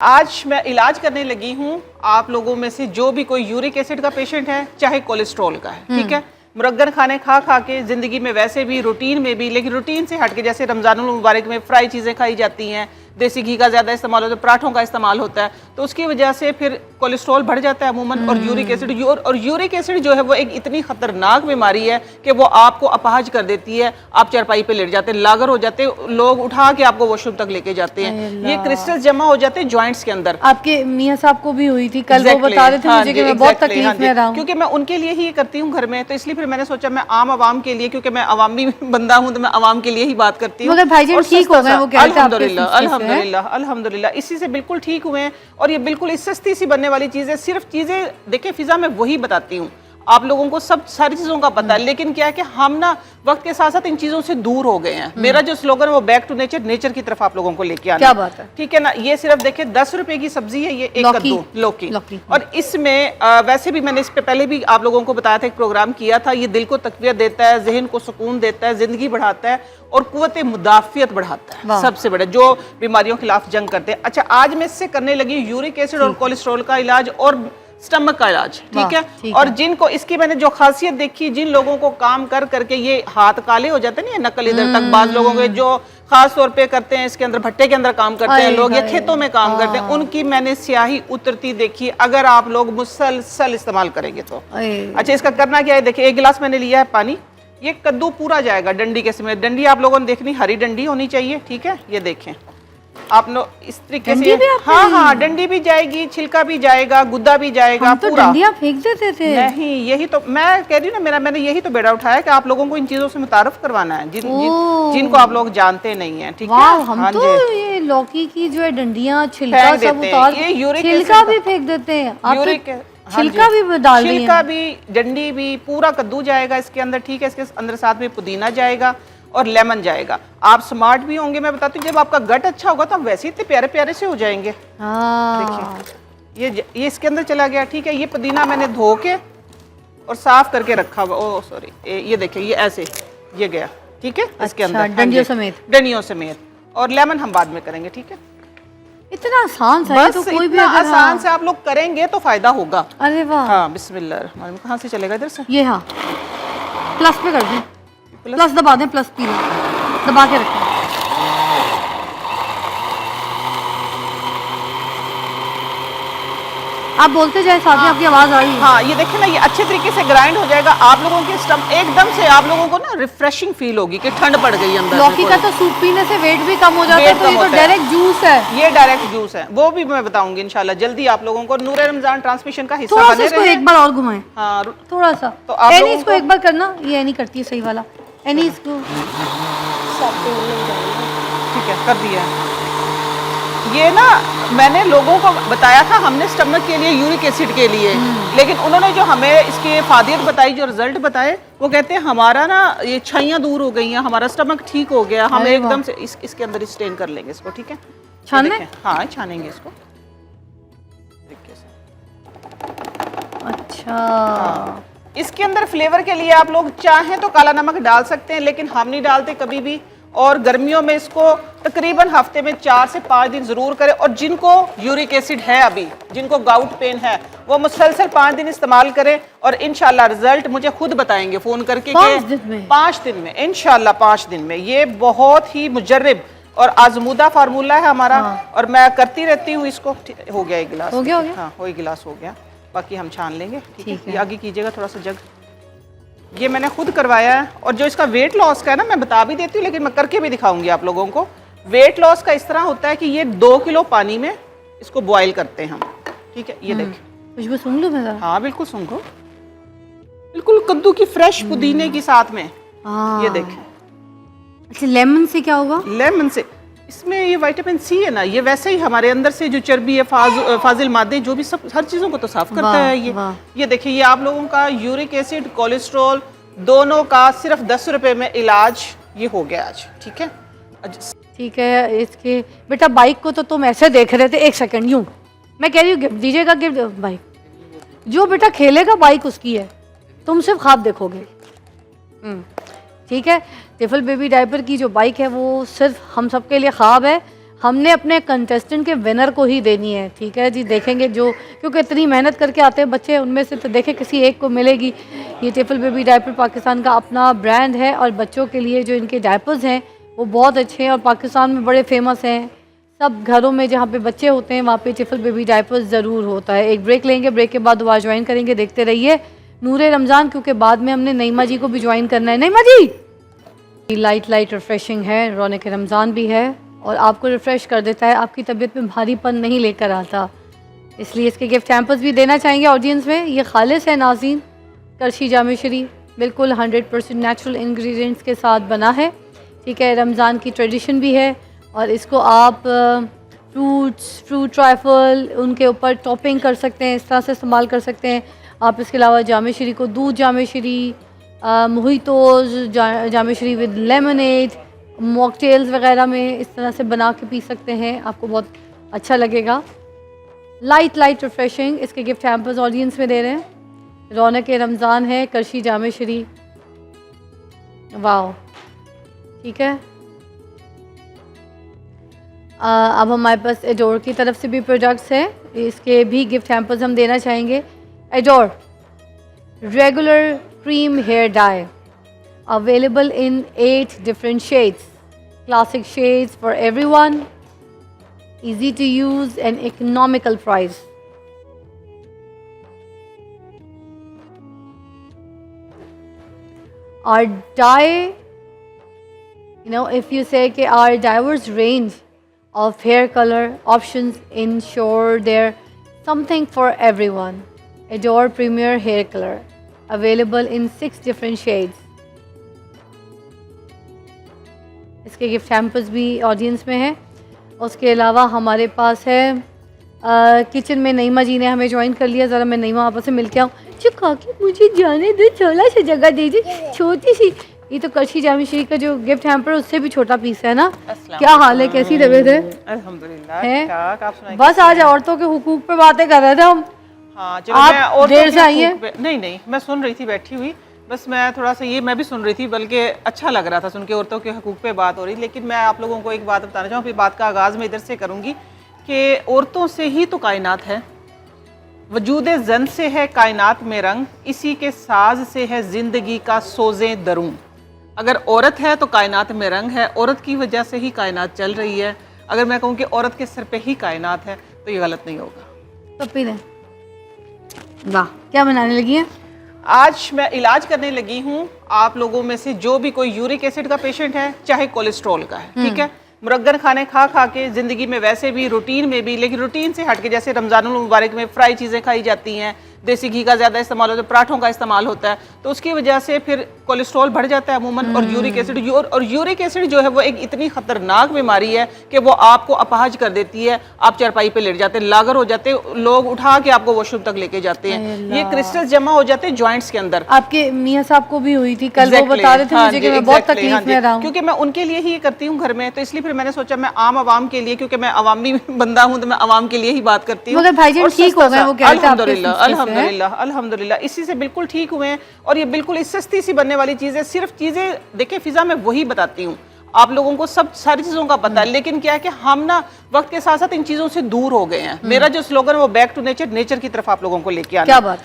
आज मैं इलाज करने लगी हूँ आप लोगों में से जो भी कोई यूरिक एसिड का पेशेंट है चाहे कोलेस्ट्रॉल का है, ठीक है। मुरग्गन खाने खा खा के जिंदगी में वैसे भी रूटीन में भी, लेकिन रूटीन से हट के जैसे रमजानुल मुबारक में फ्राई चीज़ें खाई जाती हैं, देसी घी का ज़्यादा इस्तेमाल होता है, पराठों का इस्तेमाल होता है, तो उसकी वजह से फिर कोलेस्ट्रॉल बढ़ जाता है अमूमन। और यूरिक एसिड जो है वो एक इतनी खतरनाक बीमारी है कि वो आपको अपाहज कर देती है। आप चारपाई पे लेट जाते हैं, लागर हो जाते हैं, लोग उठा के आपको वॉशरूम तक लेके जाते हैं, ये क्रिस्टल्स जमा हो जाते हैं जॉइंट्स के अंदर। आपके मियां साहब को भी हुई थी कल, वो बता रहे थे मुझे कि मैं बहुत तकलीफ में रहा हूं। क्योंकि मैं उनके लिए ही करती हूँ घर में, तो इसलिए फिर मैंने सोचा मैं आम आवाम के लिए, क्योंकि मैं अवामी बंदा हूँ तो मैं अवाम के लिए ही बात करती हूँ। मगर भाईजान ठीक हो गए, वो कह रहे थे अल्हम्दुलिल्लाह अल्हम्दुलिल्लाह अल्हम्दुलिल्लाह, इसी से बिल्कुल ठीक हुए हैं। और ये बिल्कुल इस सस्ती सी बनने वाली चीज़ है। सिर्फ चीज़ें देखिए फिजा में वही बताती हूँ, आप लोगों को सब सारी चीज़ों का पता है, लेकिन क्या है कि हम ना वक्त के साथ साथ इन चीज़ों से दूर हो गए हैं। मेरा जो स्लोगन है वो बैक टू नेचर, नेचर की तरफ आप लोगों को लेके आना। क्या बात है, ठीक है ना। ये सिर्फ देखिए 10 रुपए की सब्जी है, ये एक कद्दू लौकी। और इसमें वैसे भी मैंने इस पे पहले भी आप लोगों को बताया था, एक प्रोग्राम किया था। ये दिल को तकवियत देता है, जहन को सुकून देता है, जिंदगी बढ़ाता है और कुव्वत मुदाफियत बढ़ाता है। सबसे बड़ा जो बीमारियों के खिलाफ जंग करते हैं। अच्छा, आज मैं इससे करने लगी यूरिक एसिड और कोलेस्ट्रॉल का इलाज और स्टमक का इलाज, ठीक है। और जिनको इसकी मैंने जो खासियत देखी, जिन लोगों को काम कर करके ये हाथ काले हो जाते हैं, नकल इधर तक, बाज लोगों के जो खास तौर पे करते हैं इसके अंदर भट्टे के अंदर काम करते हैं लोग, या खेतों में काम करते हैं, उनकी मैंने स्याही उतरती देखी अगर आप लोग मुसलसल इस्तेमाल करेंगे तो। अच्छा, इसका करना क्या है, देखिए 1 गिलास मैंने लिया है पानी, ये कद्दू पूरा जाएगा डंडी के समेत। डंडी आप लोगों ने देखनी हरी डंडी होनी चाहिए, ठीक है। ये देखें आप लोग इस तरीके से, हाँ, डंडी भी जाएगी, छिलका भी जाएगा, गुद्दा भी जाएगा, हम तो पूरा। डंडियां फेंक देते थे। नहीं, यही तो मैं कह रही हूँ ना, मैंने यही तो बेड़ा उठाया कि आप लोगों को इन चीजों से मुतारफ करवाना है जिनको आप लोग जानते नहीं है, ठीक है। हम तो ये लौकी की जो है डंडियां, छिलका सब उतार, छिलका भी फेंक देते हैं। छिलका भी डाल रही हैं, छिलका भी, डंडी भी, पूरा कद्दू जाएगा इसके अंदर, ठीक है। इसके अंदर साथ में पुदीना जाएगा और लेमन जाएगा। आप स्मार्ट भी होंगे, मैं बताती हूँ, जब आपका गट अच्छा होगा तो आप वैसे इतने प्यारे प्यारे से हो जाएंगे। देखिए ये इसके अंदर चला गया, ठीक है। ये पुदीना मैंने धो के और साफ करके रखा हुआ, ओ सॉरी, ये देखिए ये ऐसे ये गया, ठीक है। इसके अंदर डंडियों समेत और लेमन हम बाद में करेंगे, ठीक है। इतना आसान सा, तो कोई भी आसान से आप लोग करेंगे तो फायदा होगा। अरे वाह, हाँ, बिस्मिल्लाह। कहाँ से चलेगा, इधर से ये, हाँ प्लस पे कर दें, प्लस दबा दें, प्लस पी दबा के रखें। आप बोलते जाए, साथ में आपकी आवाज आ रही है। हाँ, ये देखिए ना, ये अच्छे तरीके से ग्राइंड हो जाएगा। आप लोगों के स्टमक एकदम से आप लोगों को ना रिफ्रेशिंग फील होगी कि ठंड पड़ गई अंदर। लौकी का तो सूप पीने से वेट भी कम हो जाता है, तो ये तो डायरेक्ट जूस है। ये डायरेक्ट जूस है, वो भी मैं बताऊंगी इंशाल्लाह जल्दी आप लोगों को। नूरे रमजान ट्रांसमिशन का हिस्सा बने रहे। एक बार और घुमाएं, हाँ थोड़ा सा, तो आप इसको एक बार करना। ये नहीं करती है सही वाला, एनी इसको, ठीक है, कर दिया। ये ना मैंने लोगों को बताया था, हमने स्टमक के लिए, यूरिक एसिड के लिए, लेकिन उन्होंने जो हमें इसकी फायदियत बताई, जो रिजल्ट बताए, वो कहते हैं हमारा ना ये छाइयाँ दूर हो गई हैं, हमारा स्टमक ठीक हो गया। हम एकदम से इसके अंदर स्टेन कर लेंगे इसको, ठीक है। छानने? हाँ, छानेंगे इसको। अच्छा, इसके अंदर फ्लेवर के लिए आप लोग चाहें तो काला नमक डाल सकते हैं, लेकिन हम नहीं डालते कभी भी। और गर्मियों में इसको तकरीबन हफ्ते में 4 से 5 दिन जरूर करें। और जिनको यूरिक एसिड है, अभी जिनको गाउट पेन है, वो मुसलसल 5 दिन इस्तेमाल करें और इंशाल्लाह रिजल्ट मुझे खुद बताएंगे फोन करके, 5 दिन में इंशाल्लाह, 5 दिन में। ये बहुत ही मुजर्रिब और आजमूदा फार्मूला है हमारा। और मैं करती रहती हूँ इसको। हो गया 1 गिलास, हो गया। हाँ, 1 गिलास हो गया, बाकी हम छान लेंगे, ठीक है। आगे कीजिएगा थोड़ा सा जग। ये मैंने खुद करवाया है। और जो इसका वेट लॉस का है ना, मैं बता भी देती हूँ, लेकिन मैं करके भी दिखाऊंगी आप लोगों को। वेट लॉस का इस तरह होता है कि ये 2 किलो पानी में इसको बॉईल करते हैं हम, ठीक है। ये देखिए, खुशबू सूंघ लूं मैं? हाँ बिल्कुल सूंघो, बिल्कुल कद्दू की फ्रेश पुदीने की साथ में। ये देखें। अच्छा, लेमन से क्या होगा? लेमन से इसमें ये विटामिन सी है ना, ये वैसे ही हमारे अंदर से जो चर्बी है, फाजिल मादे, जो भी सब हर चीज़ों को तो साफ करता है ये देखिए, ये आप लोगों का यूरिक एसिड, कोलेस्ट्रॉल दोनों का सिर्फ 10 रुपए में इलाज ये हो गया आज, ठीक है। ठीक है। इसके बेटा बाइक को तो तुम ऐसे देख रहे थे, 1 सेकंड यूं, मैं कह रही हूँ गिफ्ट दीजिएगा, गिफ्ट बाइक। जो बेटा खेलेगा बाइक उसकी है, तुम सिर्फ ख्वाब देखोगे। ठीक है। टिफल बेबी डायपर की जो बाइक है वो सिर्फ हम सब के लिए ख्वाब है, हमने अपने कंटेस्टेंट के विनर को ही देनी है, ठीक है जी। देखेंगे जो, क्योंकि इतनी मेहनत करके आते हैं बच्चे, उनमें से तो देखें किसी एक को मिलेगी। ये टिफल बेबी डायपर पाकिस्तान का अपना ब्रांड है और बच्चों के लिए जो इनके डायपर्स हैं वो बहुत अच्छे हैं और पाकिस्तान में बड़े फेमस हैं। सब घरों में जहाँ पे बच्चे होते हैं वहाँ पे टिफल बेबी डायपर्स ज़रूर होता है। एक ब्रेक लेंगे, ब्रेक के बाद दोबारा ज्वाइन करेंगे। देखते रहिए नूरे रमज़ान, क्योंकि बाद में हमने नईमा जी को भी ज्वाइन करना है। नईमा जी, लाइट लाइट रिफ्रेशिंग है, रौनक रमज़ान भी है और आपको रिफ़्रेश कर देता है, आपकी तबीयत में भारीपन नहीं लेकर आता। इसलिए इसके गिफ्ट हैम्पर्स भी देना चाहेंगे ऑडियंस में। ये खालिस है नाज़रीन, करशी जामेशरी, बिल्कुल 100% नेचुरल इंग्रेडिएंट्स के साथ बना है, ठीक है। रमज़ान की ट्रेडिशन भी है और इसको आप फ्रूट ट्राइफल उनके ऊपर टॉपिंग कर सकते हैं, इस तरह से इस्तेमाल कर सकते हैं आप। इसके अलावा जामेशरी को दूध जामेशरी, मोहितोज जामेशरी विद लेमनेड, मॉकटेल्स वगैरह में इस तरह से बना के पी सकते हैं, आपको बहुत अच्छा लगेगा। लाइट रिफ्रेशिंग इसके गिफ्ट हैम्पर्स ऑडियंस में दे रहे हैं। रौनक रमज़ान है, करशी जामेशरी, वाह, ठीक है। अब हमारे पास एडोर की तरफ से भी प्रोडक्ट्स हैं, इसके भी गिफ्ट हैम्पर्स हम देना चाहेंगे। Adore regular cream hair dye, available in 8 different shades, classic shades for everyone, easy to use and economical price. Our dye, if you say कि our diverse range of hair color options ensure there something for everyone. Adore Premier Hair Color, available in 6 different shades. इसके gift hampers भी audience में है। उसके अलावा हमारे पास है kitchen में नईमा जी ने हमें ज्वाइन कर लिया। ज़रा मैं नईमा आपस से मिल के आऊँ। चुका कि मुझे जाने दो, थोड़ा सा जगह दीजिए, छोटी सी। ये तो करशी जामेशरी का जो गिफ्ट हैम्पर उससे भी छोटा पीस है ना। क्या हाल है, कैसी तबीयत है? अल्हम्दुलिल्लाह है? ठीक, आप सुनाइए। बस आज औरतों के हुकूक पे बातें कर रहे थे हम। हाँ, आप देर से आई हैं? नहीं, मैं सुन रही थी बैठी हुई, बस मैं थोड़ा सा ये मैं भी सुन रही थी, बल्कि अच्छा लग रहा था सुन के, औरतों के हकूक़ पे बात हो रही। लेकिन मैं आप लोगों को एक बात बताना चाहूँ, फिर बात का आगाज़ मैं इधर से करूँगी कि औरतों से ही तो कायनात है, वजूद जन से है कायनात में रंग, इसी के साज से है ज़िंदगी का सोज़े दरूं। अगर औरत है तो कायनात में रंग है, औरत की वजह से ही कायनात चल रही है। अगर मैं कहूँ कि औरत के सर पे ही कायनात है तो ये गलत नहीं होगा। तो पी वाह, क्या बनाने लगी हैं? आज मैं इलाज करने लगी हूँ आप लोगों में से जो भी कोई यूरिक एसिड का पेशेंट है, चाहे कोलेस्ट्रॉल का है, ठीक है। मुरग्गन खाने खा के ज़िंदगी में वैसे भी, रूटीन में भी, लेकिन रूटीन से हट के, जैसे रमज़ानुल मुबारक में फ्राई चीज़ें खाई जाती हैं, देसी घी का ज़्यादा इस्तेमाल होता है, पराठों का इस्तेमाल होता है, तो उसकी वजह से फिर कोलेस्ट्रॉल बढ़ जाता है अमूमन। और यूरिक एसिड जो है वो एक इतनी ख़तरनाक बीमारी है कि वो आपको अपाहज कर देती है। आप चारपाई पे लेट जाते हैं, लागर हो जाते हैं, लोग उठा के आपको वॉशरूम तक लेके जाते हैं, ये क्रिस्टल्स जमा हो जाते हैं जॉइंट्स के अंदर। आपके मियाँ साहब को भी हुई थी कल, वो बता रहे थे मुझे कि मैं बहुत तकलीफ में रहा हूँ। क्योंकि मैं उनके लिए ही ये करती हूँ घर में, तो इसलिए फिर मैंने सोचा मैं आम आवाम के लिए, क्योंकि मैं अवामी बंदा हूँ तो मैं अवाम के लिए ही बात करती हूँ। मगर भाईजान ठीक हो गए, वो कह रहे थे अल्हम्दुलिल्लाह इसी से बिल्कुल ठीक हुए हैं। और ये बिल्कुल इस सस्ती सी बनने वाली चीज़ है। सिर्फ चीज़ें देखिए फिजा में वही बताती हूँ, आप लोगों को सब सारी चीज़ों का पता है, लेकिन क्या है कि हम ना वक्त के साथ साथ इन चीज़ों से दूर हो गए हैं। मेरा जो स्लोगन है वो बैक टू नेचर, नेचर की तरफ आप लोगों को लेके आना। क्या बात है।